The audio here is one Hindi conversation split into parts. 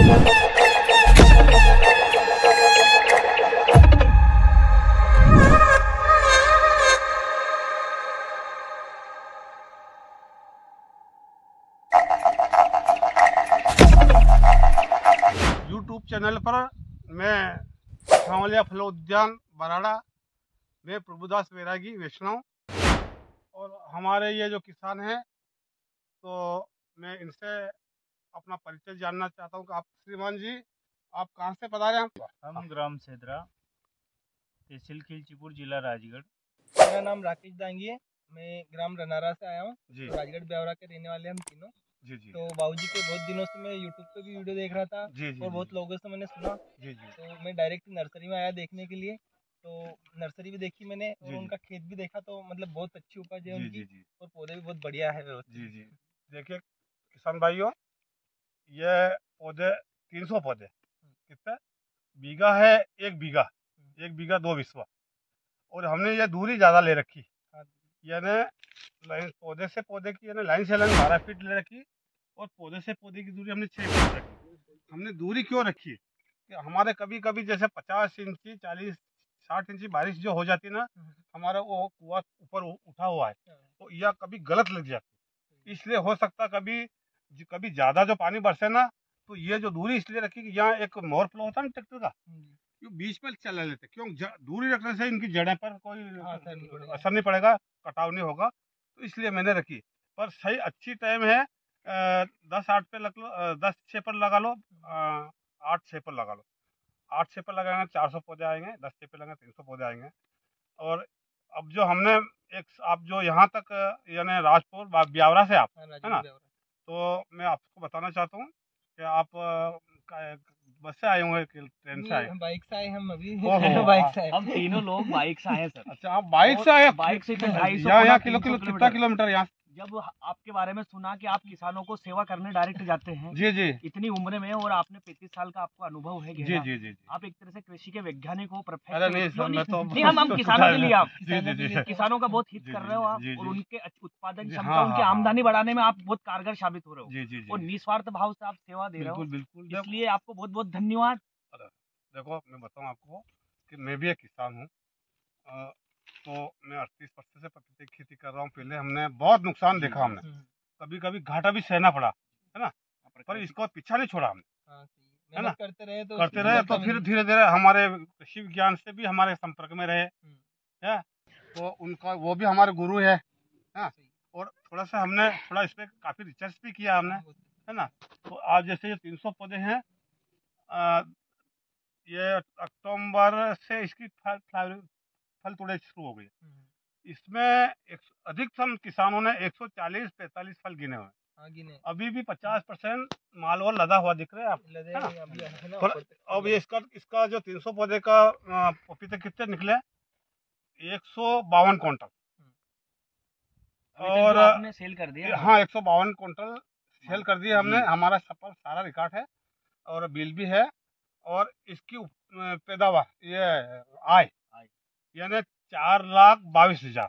यूट्यूब चैनल पर मैं सांवलिया फल उद्यान बराड़ा में प्रभुदास वैरागी वैष्णव, और हमारे ये जो किसान हैं, तो मैं इनसे अपना परिचय जानना चाहता हूँ कि आप श्रीमान जी, आप कहाँ से पधारे हैं? हम ग्राम सेदरा, तहसील खिलचीपुर, जिला राजगढ़। मेरा नाम राकेश दांगी है। मैं ग्राम रनारा से आया हूँ। तो राजगढ़ ब्यावरा के रहने वाले हम तीनों। जी जी। तो बाबूजी के बहुत दिनों से मैं यूट्यूब पे भी वीडियो देख रहा था। जी जी। और बहुत लोगों से मैंने सुना। जी जी। तो मैं डायरेक्ट नर्सरी में आया देखने के लिए। तो नर्सरी भी देखी मैंने और उनका खेत भी देखा, तो मतलब बहुत अच्छी उपज है उनकी। और पौधे भी बहुत बढ़िया है व्यवस्थित। जी जी। देखिए किसान भाइयों, ये पौधे 300 पौधे कितने बीघा है? 1 बीघा 2 बिस्वा। और हमने ये दूरी ज़्यादा ले रखी, यानी लाइन पौधे से पौधे की यानी लाइन से लाइन 12 फीट ले रखी, और पौधे से पौधे की दूरी हमने 6 फीट रखी। हमने दूरी क्यों रखी है कि हमारे कभी कभी जैसे 50 इंची 40-60 इंची बारिश जो हो जाती ना, हमारा वो कुआं ऊपर उठा हुआ है, तो यह कभी गलत लग जाती। इसलिए हो सकता कभी ज़्यादा जो पानी बरसे ना, तो ये जो दूरी इसलिए रखी कि यहाँ एक मोर फ्लो होता है ना ट्रैक्टर का, क्यों बीच में चला लेते, क्यों दूरी रखने से इनकी जड़ें पर कोई असर नहीं पड़ेगा, कटाव नहीं होगा, तो इसलिए मैंने रखी। पर सही अच्छी टाइम है 10-8 पे लग लो, 10-6 पर लगा लो, 8-6 पर लगा लो। 8-6 पर लगाएंगे 400 पौधे आएंगे, 10-6 पे लगाएंगे 300 पौधे आएंगे। और अब जो हमने आप जो यहाँ तक यानी राजपुर ब्यावरा से आप है ना, तो मैं आपको बताना चाहता हूँ कि आप बस से आए होंगे, ट्रेन से आए? बाइक से आए हम अभी। बाइक से आए हम तीनों लोग बाइक से आए सर। अच्छा, आप बाइक से आए? बाइक से 250 यहाँ कितना किलोमीटर यहाँ? जब आपके बारे में सुना कि आप किसानों को सेवा करने डायरेक्ट जाते हैं जी जी, इतनी उम्र में, और आपने 35 साल का आपको अनुभव है जी जी जी, आप एक तरह से कृषि के वैज्ञानिक हो, परफेक्ट। अरे नहीं सर, मैं तो नहीं, हम किसानों के लिए, आप जी जी जी, किसानों का बहुत हित जी, कर रहे हो आप, जी, और जी, उनके उत्पादन जी, क्षमता, हाँ, उनकी हाँ, आमदनी बढ़ाने में आप बहुत कारगर साबित हो रहे हो। जी जी जी, और निस्वार्थ भाव से आप सेवा दे रहे हो, बिल्कुल बिल्कुल। इसलिए आपको बहुत बहुत धन्यवाद। देखो मैं बताऊँ आपको कि मैं भी एक किसान हूँ, तो मैं 38 वर्ष से पपीते की खेती कर रहा हूँ। पहले हमने बहुत नुकसान देखा, हमने कभी कभी घाटा भी सहना पड़ा, है ना, पर इसको पीछा नहीं छोड़ा हमने, है ना, करते रहे तो फिर धीरे धीरे हमारे कृषि विज्ञान से भी हमारे संपर्क में रहे है, तो उनका वो भी हमारे गुरु है ना। और थोड़ा सा हमने थोड़ा इस पर काफ़ी रिसर्च भी किया हमने, है ना। तो आज जैसे ये 300 पौधे हैं, ये अक्टूबर से इसकी फल तोड़े शुरू हो गई। इसमें अधिकतम किसानों ने 140-45 फल गिने हुए। अभी भी 50% माल और लदा हुआ दिख रहा है, आप है ना। अब ये इसका जो 300 पौधे का पपीते कितने निकले? 152 क्विंटल। और आपने सेल कर दिया? हाँ, 152 क्विंटल सेल कर दिया हमने। हमारा सफल सारा रिकॉर्ड है और बिल भी है। और इसकी पैदावार ये आय यानी 4,22,000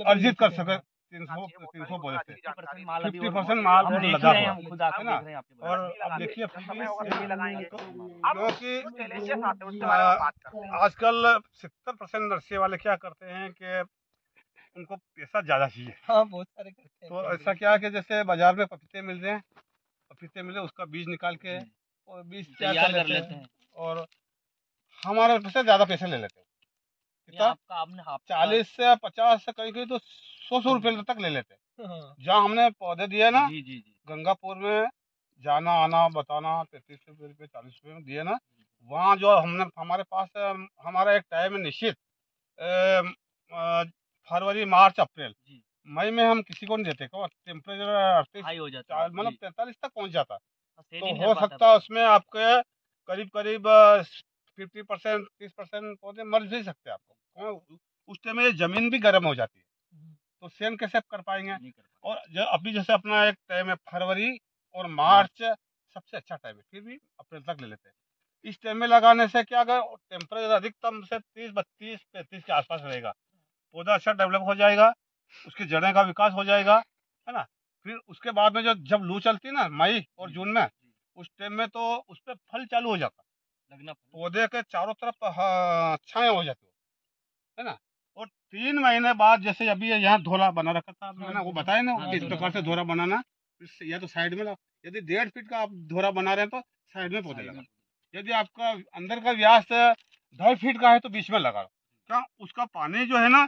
अर्जित कर सके 300 पौधे से 50% माल लदा हुआ है ना। और अब देखिए क्योंकि आजकल 70% नर्सरी वाले क्या करते हैं कि उनको पैसा ज़्यादा चाहिए। हाँ, बहुत सारे करते हैं। तो ऐसा क्या कि जैसे बाजार में पपीते मिल रहे हैं, पपीते मिले उसका बीज निकाल के और बीज तैयार कर लेते हैं, और हमारे से ज़्यादा पैसे ले लेते हैं। कितना? 40 से 50 से कहीं कहीं तो 100 रुपये तक ले लेते हैं। जहाँ हमने पौधे दिए ना, गंगापुर में जाना आना बताना 33 रुपये 40 रुपये में दिए ना, वहाँ जो हमने हमारे पास हमारा एक टाइम है निश्चित, फरवरी मार्च अप्रैल मई में हम किसी को नहीं देते, क्यों? टेम्परेचर 38 मतलब 43 तक पहुँच जाता, तो हो सकता है उसमें आपके करीब करीब 50% 30% पौधे मर भी सकते हैं आपको। उस टाइम में जमीन भी गर्म हो जाती है, तो सेन कैसे कर पाएंगे। और अभी जैसे अपना एक टाइम है फरवरी और मार्च सबसे अच्छा टाइम है, फिर भी अप्रैल तक ले लेते हैं। इस टाइम में लगाने से क्या अगर टेम्परेचर अधिकतम से 30 32 35 के आसपास रहेगा, पौधा अच्छा डेवलप हो जाएगा, उसकी जड़ें का विकास हो जाएगा, है ना। फिर उसके बाद में जब लू चलती है ना मई और जून में, उस टाइम में तो उस पर फल चालू हो जाता, लगना पौधे के चारों तरफ छाया हो जाती है ना। और 3 महीने बाद जैसे अभी यहाँ धोरा बना रखा था आपने ना, वो बताया ना किस प्रकार से धोरा बनाना। या तो साइड में यदि 1.5 फीट का आप धोरा बना रहे हैं तो साइड में पौधे लगा। यदि आपका अंदर का व्यास 2.5 फीट का है तो बीच में लगा। क्या उसका पानी जो है ना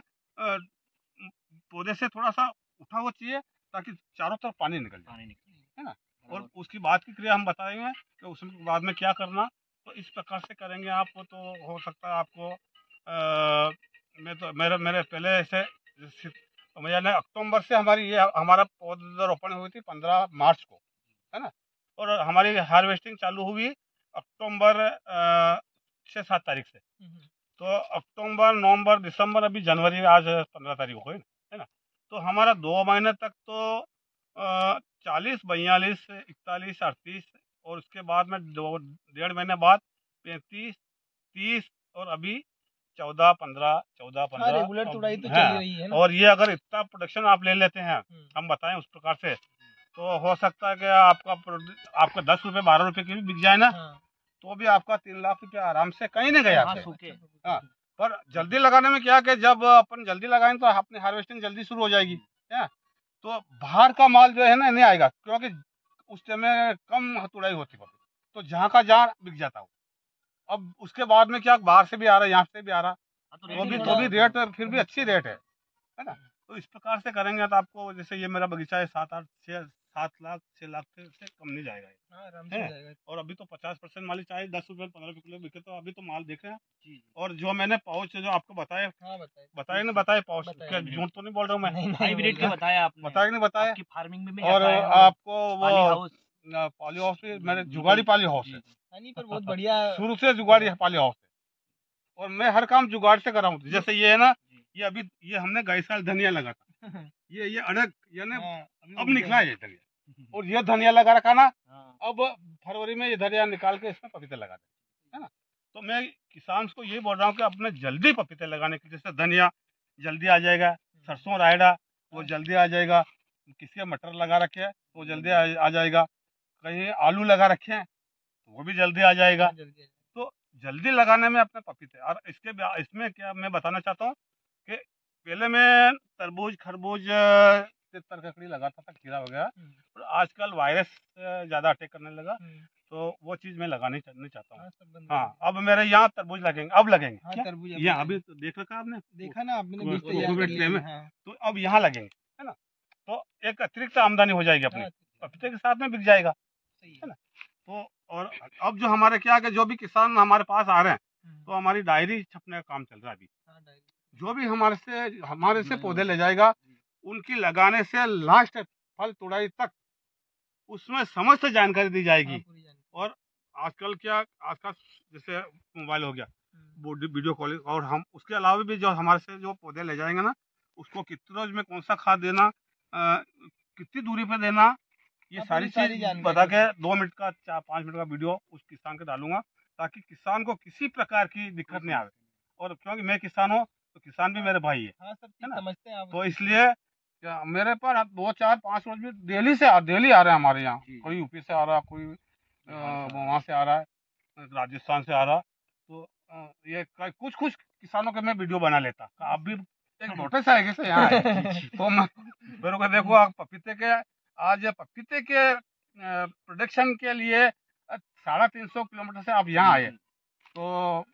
पौधे से थोड़ा सा उठा हुआ चाहिए ताकि चारों तरफ पानी निकल जाए, है ना। और उसकी बाद की क्रिया हम बताएंगे कि उसमें बाद में क्या करना। तो इस प्रकार से करेंगे आप तो हो सकता है आपको मैं तो मेरे पहले से यानी अक्टूबर से हमारा पौधरोपण हुई थी 15 मार्च को, है ना। और हमारी हार्वेस्टिंग चालू हुई अक्टूबर 6-7 तारीख से। तो अक्टूबर, नवंबर, दिसंबर, अभी जनवरी, आज 15 तारीख हो गई, है ना। तो हमारा 2 महीने तक तो 40, 42, 41, 38 और उसके बाद में 1.5 महीने बाद 35, 30 और अभी 14, 15, 14, 15 रेगुलर तुड़ाई तो चल रही है ना। और ये अगर इतना प्रोडक्शन आप ले लेते हैं, हम बताएं उस प्रकार से, तो हो सकता है कि आपका 10 रुपये 12 रुपये की भी बिक जाए ना, तो भी आपका 3 लाख रुपया आराम से कहीं नहीं गया। हाँ, पर जल्दी लगाने में क्या कि जब अपन जल्दी लगाएं तो अपनी हार्वेस्टिंग जल्दी शुरू हो जाएगी, है। तो बाहर का माल जो है ना नहीं आएगा, क्योंकि उस टाइम में कम तुड़ाई होती है, तो जहाँ का जहाँ बिक जाता हो। अब उसके बाद में क्या बाहर से भी आ रहा है, यहाँ से भी आ रहा, तो भी रेट फिर भी अच्छी रेट है ना। तो इस प्रकार से करेंगे तो आपको, जैसे ये मेरा बगीचा है 7 लाख 6 लाख से कम नहीं जाएगा, आराम से जाएगा। और अभी तो 50% माल चाहे 10 रुपये 15 रुपये किलो बिके, तो अभी तो माल देख रहे हैं। और जो मैंने पाउच जो आपको बताए, बताए पाउच, झूठ तो नहीं बोल रहा हूँ मैं, हाइब्रिड के बताया आपने, बताया नहीं बताया। फार्मिंग में और आपको वो पॉली हाउस मेरे जुगाड़ी पॉली हाउस है, पर बहुत बढ़िया, शुरू से जुगाड़ी पॉली हाउस है, और मैं हर काम जुगाड़ से कर रहा हूँ। जैसे ये है ना, ये अभी ये हमने गए साल धनिया लगा था, ये अड़ग यानी अब निकला है ये धनिया, और ये धनिया लगा रखा ना, अब फरवरी में ये धनिया निकाल के इसमें पपीते लगा दे, है ना। तो मैं किसान को ये बोल रहा हूँ कि अपने जल्दी पपीते लगाने के, जैसे धनिया जल्दी आ जाएगा, सरसों रायडा वो जल्दी आ जाएगा, किसी का मटर लगा रखे है तो जल्दी आ जाएगा, कहीं आलू लगा रखे हैं तो वो भी जल्दी आ जाएगा। तो जल्दी लगाने में अपने पपीते, और इसमें क्या मैं बताना चाहता हूँ कि पहले मैं तरबूज, खरबूज, तितर ककड़ी लगाता था, खीरा वगैरह, और आजकल वायरस ज़्यादा अटैक करने लगा, तो वो चीज़ मैं लगानी नहीं चाहता हूँ। हाँ, अब मेरे यहाँ तरबूज लगेंगे, अब लगेंगे। यहाँ अभी तो देख रखा आपने, देखा ना आपने, तो अब यहाँ लगेंगे, है ना। तो एक अतिरिक्त आमदनी हो जाएगी अपनी, पपीते के साथ में बिक जाएगा, है ना। तो और अब जो हमारे क्या है, जो भी किसान हमारे पास आ रहे हैं, तो हमारी डायरी छपने का काम चल रहा है अभी। जो भी हमारे से पौधे ले जाएगा, उनकी लगाने से लास्ट फल तुड़ाई तक उसमें समस्त जानकारी दी जाएगी। और आजकल जैसे मोबाइल हो गया, वीडियो कॉलिंग, और हम उसके अलावा भी जो हमारे से जो पौधे ले जाएंगे ना, उसको कितने रोज में कौन सा खाद देना, कितनी दूरी पे देना, ये सारी चीज बता के 2 मिनट का 4-5 मिनट का वीडियो उस किसान के डालूंगा, ताकि किसान को किसी प्रकार की दिक्कत नहीं आवे। और क्योंकि मैं किसान हूँ तो किसान भी मेरे भाई है, है ना। तो इसलिए मेरे पर 2, 4, 5 रोज भी डेली आ रहे हैं हमारे यहाँ, कोई यूपी से आ रहा, कोई वहाँ से आ रहा है, राजस्थान से आ रहा। तो ये कुछ किसानों के मैं वीडियो बना लेता, आप भी एक नोटिस आएगी से यहाँ तो मेरे को देखो, आप पपीते के प्रोडक्शन के लिए 350 किलोमीटर से आप यहाँ आए, तो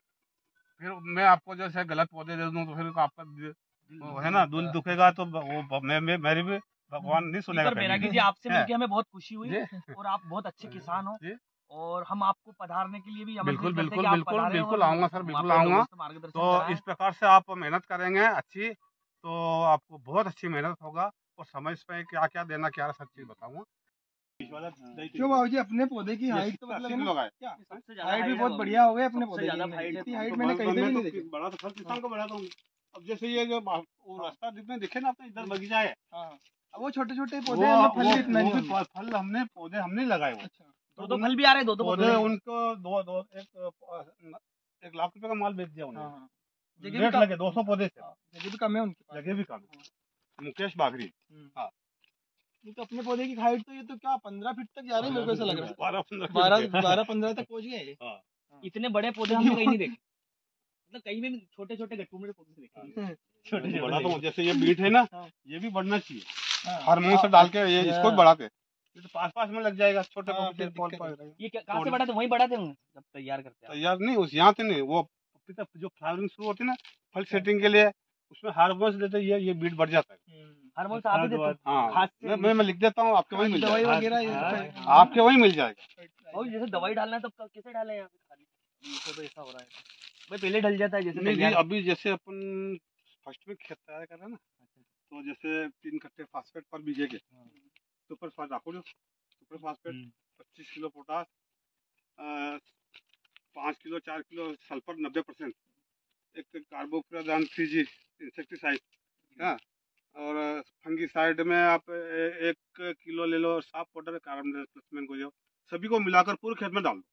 फिर मैं आपको जैसे गलत पौधे दे दूँ तो फिर आपका वो है ना दिल दुखेगा, तो वो मेरी भी भगवान नहीं सुनेगा। बैरागी जी, आपसे मिलकर हमें बहुत खुशी हुई, और आप बहुत अच्छे किसान हो, और हम आपको पधारने के लिए भी बिल्कुल आऊंगा सर, बिल्कुल आऊंगा। तो इस प्रकार से आप मेहनत करेंगे अच्छी, तो आपको बहुत अच्छी मेहनत होगा, और समय पे क्या क्या देना, क्या सब चीज बताऊंगा। क्यों बाबू जी, अपने पौधे की हाइट तो मतलब हाइट भी बहुत बढ़िया हो गई अपने पौधे की, हाइट मैंने कहीं पे भी नहीं देखी। बड़ा तो किसान को बढ़ाता हूँ। अब जैसे ये जो रास्ता जितने दिखे ना, अपने इधर बगीचा है, अब वो छोटे छोटे पौधे, फल हमने पौधे हमने लगाए हुए, दो फल भी आ रहे, दो पौधे उनको एक लाख रुपए का माल बेच दिया उन्होंने, रेट लगे 200 पौधे से, जगह भी कम है उनके पास, जगह भी कम। मुकेश बागरी, हाँ। ये तो अपने पौधे की हाइट तो ये तो क्या 15 फीट तक जा रहे हैं, मेरे को ऐसा लग रहा है 12-15 12-15 तक पहुंच गए ये। हाँ। इतने बड़े पौधे हमने कहीं नहीं देखे, मतलब कहीं में छोटे छोटे गट्टू में पौधे देखे। छोटे बड़ा तो जैसे ये बीट है ना, हाँ। ये भी बढ़ना चाहिए हाँ। हार्मोन से डाल के, ये हाँ। इसको भी बढ़ा के, ये तो पास में लग जाएगा, छोटे हाँ, पपीते फिर कॉल दिक्कत पाएगा। ये कहाँ से बढ़ाते, वहीं बढ़ाते होंगे जब तैयार करते हैं। तैयार नहीं, उस यहाँ से नहीं, वो पपीता जो फ्लावरिंग शुरू होती है ना, फल सेटिंग के लिए, उसमें हार्मोन्स देते हैं, ये बीट बढ़ जाता है। हार्मोन से आप ही देते हो? हाँ, खाद से मैं लिख देता हूँ, आपके वहीं मिल दवाई जाएगा, वगैरह आपके वहीं मिल जाएगा। और जैसे दवाई डालना है तो कैसे डालें यहाँ पे खाली? इनको तो ऐसा हो रहा है भाई, पहले डल जाता है जैसे नहीं जी, तैयार। अभी जैसे अपन फर्स्ट में खेत तैयार कर रहे हैं ना, तो जैसे 3 कट्टे फास्फेट पर बीघे के, सुपर फास्ट रखो जो, super phosphate 25 kilo potash, 5 kilo 4 kilo sulphur 90%, एक कार्बोफ्यूरान 3G इंसेक्टिसाइड, हाँ, और फंगिसाइड में आप 1 किलो ले लो, साफ पाउडर कार्बन प्लसमेंट को, जो सभी को मिलाकर पूरे खेत में डाल दो।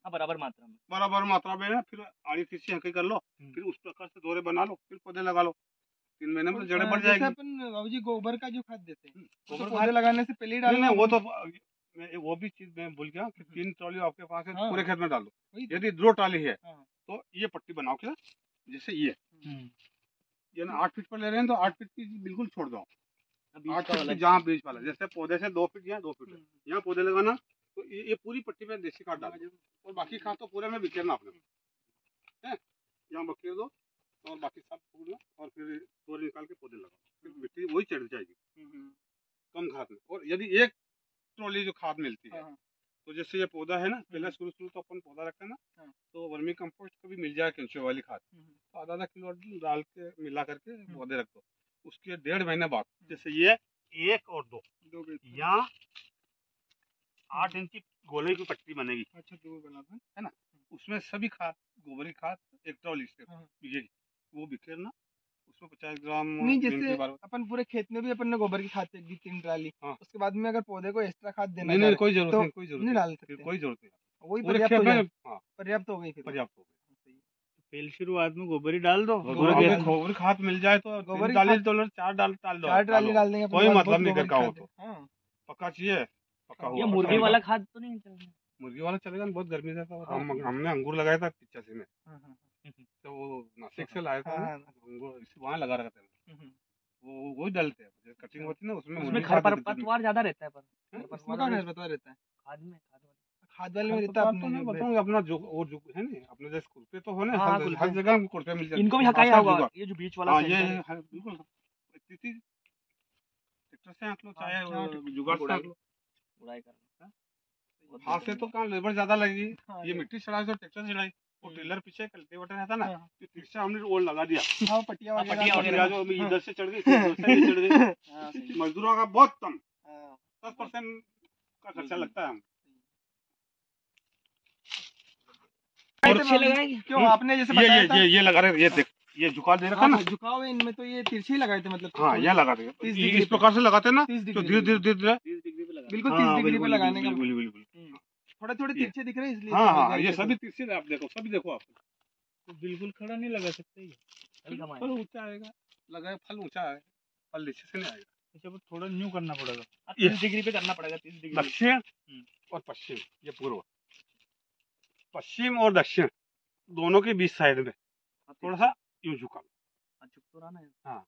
हाँ, बराबर मात्रा में, बराबर मात्रा में, फिर आड़ी तीसी हंकी कर लो, फिर उस प्रकार से दोरे बना लो, फिर पौधे लगा लो, 3 महीने में जड़ें बढ़ जाएगी। अपन बाबूजी गोबर का जो खाद देते हैं, तो गोबर पौधे लगाने से पहले ही नहीं, डालना है। वो तो वो भी चीज मैं भूल गया कि 3 ट्रॉली आपके पास है, हाँ। पूरे खेत में डाल दो। वही तो। यदि 2 ट्रॉली है, हाँ। तो ये पट्टी बनाओ क्या, जैसे ये ना 8 फीट पर ले रहे हैं, तो 8 फीट की बिल्कुल छोड़ दो, 8 फीट की जहाँ बीज वाला, जैसे पौधे से 2 फीट या 2 फीट यहाँ पौधे लगाना, तो ये पूरी पट्टी में देसी खाद डालो, और बाकी खाद तो पूरे में बिखेरना अपने है, यहाँ बखेर दो और बाकी सब फूल लो, और फिर डोरी निकाल के पौधे लगाओ, फिर मिट्टी वही चढ़ जाएगी कम खाद में। और यदि 1 ट्रॉली जो खाद मिलती है, तो जैसे ये पौधा है ना, पहले शुरू तो अपन पौधा रखते हैं ना, तो वर्मी कंपोस्ट कभी मिल जाए केंचुए वाली खाद, तो आधा किलो डाल के मिला करके पौधे रख दो। उसके 1.5 महीने बाद जैसे ये 1 और 2 यहाँ 8 इंच की गोले की पट्टी बनेगी, अच्छा, 2 बना था, है ना, उसमें सभी खाद, गोबर की खाद 1 ट्रॉली से बिकेगी, वो बिखेरना, उसमें 50 ग्राम। नहीं, जैसे अपन पूरे खेत में भी अपन ने गोबर की खाद फेंक दी 3 ट्राली, उसके बाद में अगर पौधे को एक्स्ट्रा खाद देना नहीं, कोई जरूरत तो नहीं, कोई जरूरत नहीं डाल सकते, कोई जरूरत नहीं, वही पूरे पर्याप्त खेत हो में जाए, हाँ पर्याप्त हो गई फिर। पर्याप्त हो गई। पहले शुरुआत में गोबर ही डाल दो, गोबर खाद मिल जाए तो गोबर की डाली खाद- डॉलर 4 डाल दो, 4 ट्राली डाल देंगे, कोई मतलब नहीं कर का हो तो हाँ। पक्का चाहिए, पक्का ये हुआ। मुर्गी वाला खाद तो नहीं चल रहा? मुर्गी वाला चलेगा, बहुत गर्मी से था, हमने अंगूर लगाया था 85 में, तो वो नासिक से लाया था अंगूर, वहाँ लगा रखा था, वो वही डालते हैं, कटिंग होती है ना, उसमें उसमें खरपतवार ज्यादा रहता है, पर उसमें कहाँ खरपतवार रहता है? खाद में खाद वाले में रहता है, तो मैं बताऊंगा अपना जो और जो है ना, अपने जैसे कुर्ते तो हो ना, हाँ, हर जगह कुर्ते मिल जाते हैं, इनको भी हकाया होगा, ये जो बीच वाला हाँ, सेंटर ये है। बिल्कुल ट्रैक्टर से आंक लो, चाहे जुगाड़ से आंक लो, बुराई करना हाथ से तो काम लेबर ज्यादा लगेगी, ये मिट्टी चढ़ाई तो ट्रैक्टर चढ़ाई, वो टेलर पीछे कल्टीवेटर रहता ना, तो पीछे हमने वो लगा दिया, पट्टियाँ पट्टियाँ जो इधर से चढ़ गई, उधर से चढ़ गई, मजदूरों का बहुत कम 10% का खर्चा लगता है हम। अच्छे लगाएंगे क्यों आपने जैसे बताया था? ये लगा रहे, ये देख, ये झुका दे रखा ना, झुकाव है इनमें, तो ये तिरछे ही लगाए थे, मतलब हाँ, यहाँ लगा देंगे, इस प्रकार से लगाते ना, तो धीरे धीरे बिल्कुल 30 डिग्री पे लगाने का, बिल्कुल थोड़े तिरछे दिख रहे हैं इसलिए। हाँ, ये सभी तिरछे, आप देखो, सभी देखो, आप तो बिल्कुल खड़ा नहीं लगा सकते, फल ऊंचा आएगा, लगाए फल ऊंचा है, फल नीचे से नहीं आएगा, अच्छा थोड़ा न्यू करना पड़ेगा, 30 डिग्री पे करना पड़ेगा, 30 डिग्री। दक्षिण और पश्चिम, ये पूर्व, पश्चिम और दक्षिण दोनों के बीच साइड में थोड़ा सा यूं झुका लो, झुक तो रहा ना, हाँ,